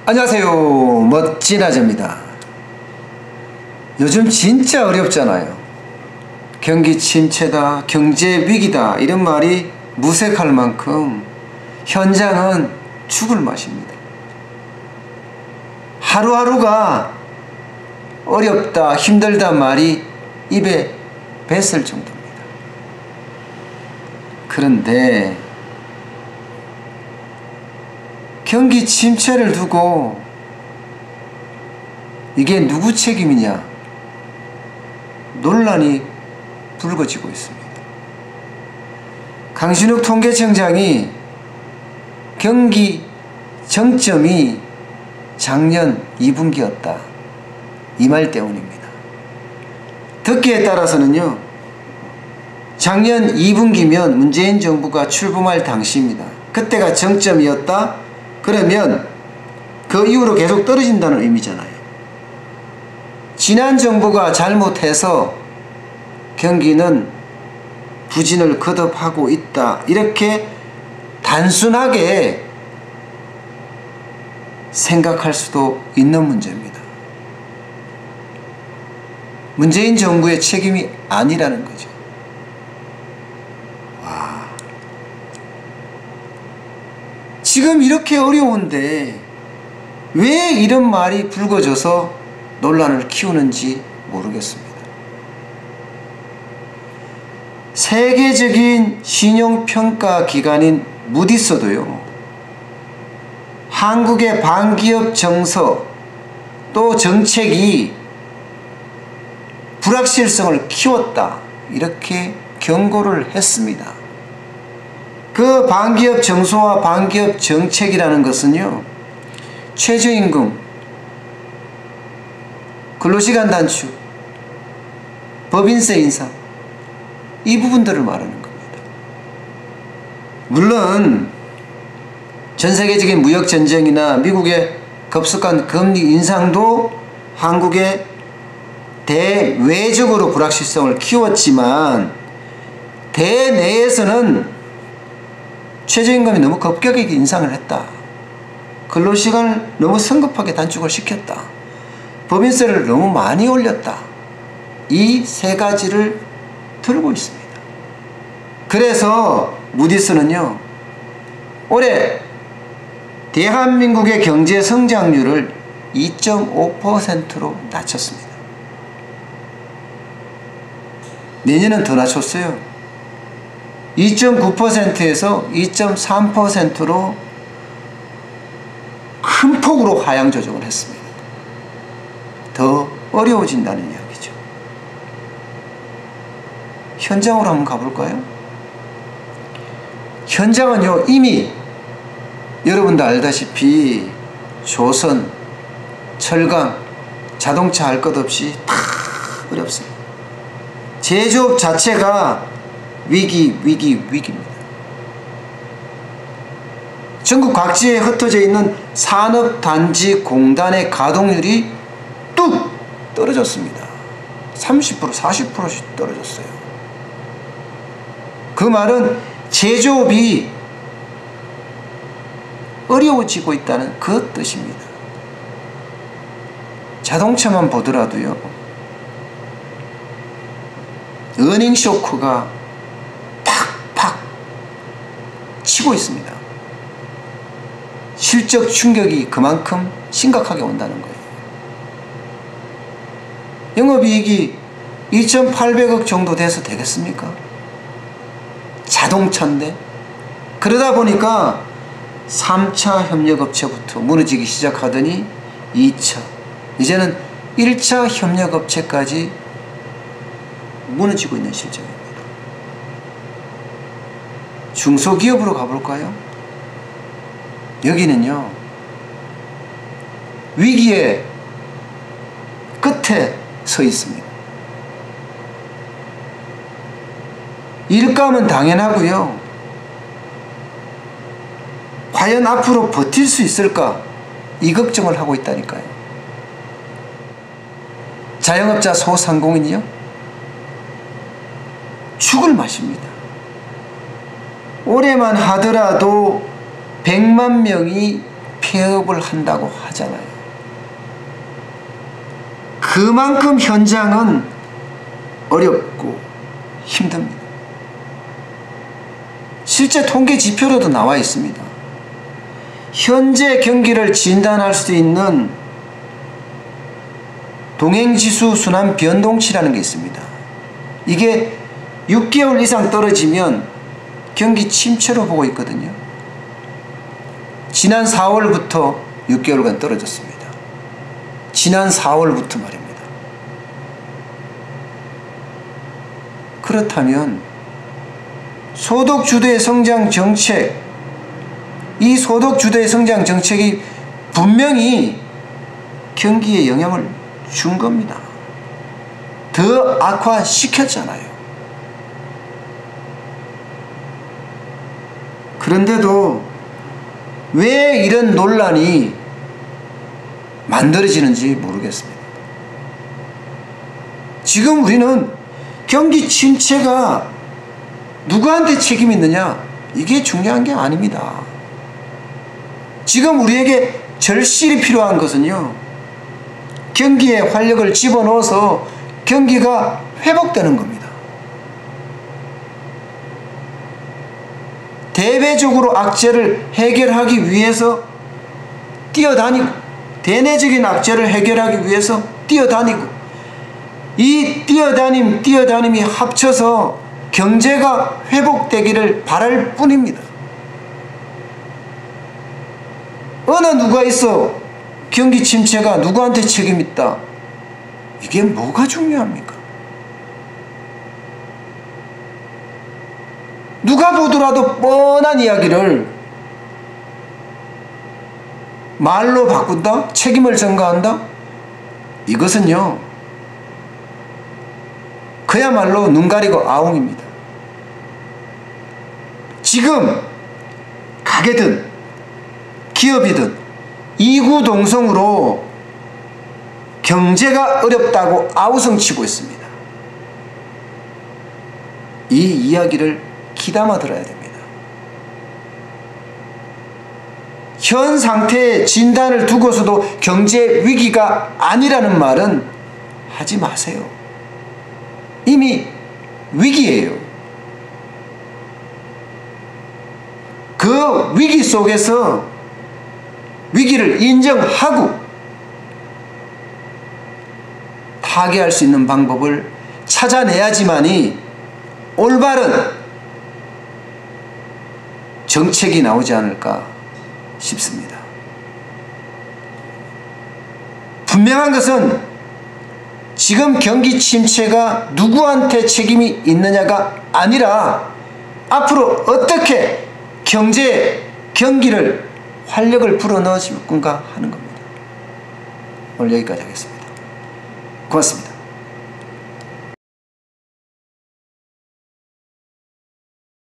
안녕하세요, 멋진 아재입니다. 요즘 진짜 어렵잖아요. 경기 침체다, 경제 위기다 이런 말이 무색할 만큼 현장은 죽을 맛입니다. 하루하루가 어렵다, 힘들다 말이 입에 뱉을 정도입니다. 그런데 경기 침체를 두고 이게 누구 책임이냐 논란이 불거지고 있습니다. 강신욱 통계청장이 경기 정점이 작년 2분기였다 이 말 때문입니다. 듣기에 따라서는요, 작년 2분기면 문재인 정부가 출범할 당시입니다. 그때가 정점이었다? 그러면 그 이후로 계속 떨어진다는 의미잖아요. 지난 정부가 잘못해서 경기는 부진을 거듭하고 있다, 이렇게 단순하게 생각할 수도 있는 문제입니다. 문재인 정부의 책임이 아니라는 거죠. 와, 지금 이렇게 어려운데 왜 이런 말이 불거져서 논란을 키우는지 모르겠습니다. 세계적인 신용평가 기관인 무디스도요, 한국의 반기업 정서 또 정책이 불확실성을 키웠다 이렇게 경고를 했습니다. 그 반기업 정서와 반기업 정책이라는 것은요, 최저임금, 근로시간 단축, 법인세 인상, 이 부분들을 말하는 겁니다. 물론 전세계적인 무역전쟁이나 미국의 급속한 금리 인상도 한국의 대외적으로 불확실성을 키웠지만 대내에서는 최저임금이 너무 급격하게 인상을 했다, 근로시간을 너무 성급하게 단축을 시켰다, 법인세를 너무 많이 올렸다, 이 세 가지를 들고 있습니다. 그래서 무디스는요, 올해 대한민국의 경제 성장률을 2.5%로 낮췄습니다. 내년은 더 낮췄어요. 2.9%에서 2.3%로 큰 폭으로 하향 조정을 했습니다. 더 어려워진다는 이야기죠. 현장으로 한번 가볼까요? 현장은요, 이미 여러분도 알다시피 조선, 철강, 자동차 할 것 없이 다 어렵습니다. 제조업 자체가 위기입니다. 전국 각지에 흩어져 있는 산업단지 공단의 가동률이 뚝 떨어졌습니다. 30%, 40%씩 떨어졌어요. 그 말은 제조업이 어려워지고 있다는 그 뜻입니다. 자동차만 보더라도요, 어닝 쇼크가 팍팍 치고 있습니다. 실적 충격이 그만큼 심각하게 온다는 거예요. 영업이익이 2,800억 정도 돼서 되겠습니까? 자동차인데. 그러다 보니까 3차 협력업체부터 무너지기 시작하더니 2차, 이제는 1차 협력업체까지 무너지고 있는 실정입니다. 중소기업으로 가볼까요? 여기는요, 위기의 끝에 서 있습니다. 일감은 당연하고요, 과연 앞으로 버틸 수 있을까, 이 걱정을 하고 있다니까요. 자영업자 소상공인이요, 죽을 맛입니다. 올해만 하더라도 100만 명이 폐업을 한다고 하잖아요. 그만큼 현장은 어렵고 힘듭니다. 실제 통계 지표로도 나와 있습니다. 현재 경기를 진단할 수 있는 동행지수 순환 변동치라는 게 있습니다. 이게 6개월 이상 떨어지면 경기 침체로 보고 있거든요. 지난 4월부터 6개월간 떨어졌습니다. 지난 4월부터 말입니다. 그렇다면 소득주도의 성장 정책, 이 소득주도의 성장 정책이 분명히 경기에 영향을 준 겁니다. 더 악화시켰잖아요. 그런데도 왜 이런 논란이 만들어지는지 모르겠습니다. 지금 우리는 경기 침체가 누구한테 책임이 있느냐? 이게 중요한 게 아닙니다. 지금 우리에게 절실히 필요한 것은요, 경기에 활력을 집어넣어서 경기가 회복되는 겁니다. 대외적으로 악재를 해결하기 위해서 뛰어다니고, 대내적인 악재를 해결하기 위해서 뛰어다니고, 이 뛰어다님이 합쳐서 경제가 회복되기를 바랄 뿐입니다. 어느 누가 있어 경기 침체가 누구한테 책임 있다, 이게 뭐가 중요합니까? 누가 보더라도 뻔한 이야기를 말로 바꾼다? 책임을 전가한다? 이것은요, 그야말로 눈 가리고 아웅입니다. 지금 가게든 기업이든 이구동성으로 경제가 어렵다고 아우성치고 있습니다. 이 이야기를 귀담아 들어야 됩니다. 현 상태의 진단을 두고서도 경제 위기가 아니라는 말은 하지 마세요. 이미 위기예요. 그 위기 속에서 위기를 인정하고 타개할 수 있는 방법을 찾아내야지만이 올바른 정책이 나오지 않을까 싶습니다. 분명한 것은 지금 경기 침체가 누구한테 책임이 있느냐가 아니라 앞으로 어떻게 경기를 활력을 불어넣으실 건가 하는 겁니다. 오늘 여기까지 하겠습니다. 고맙습니다.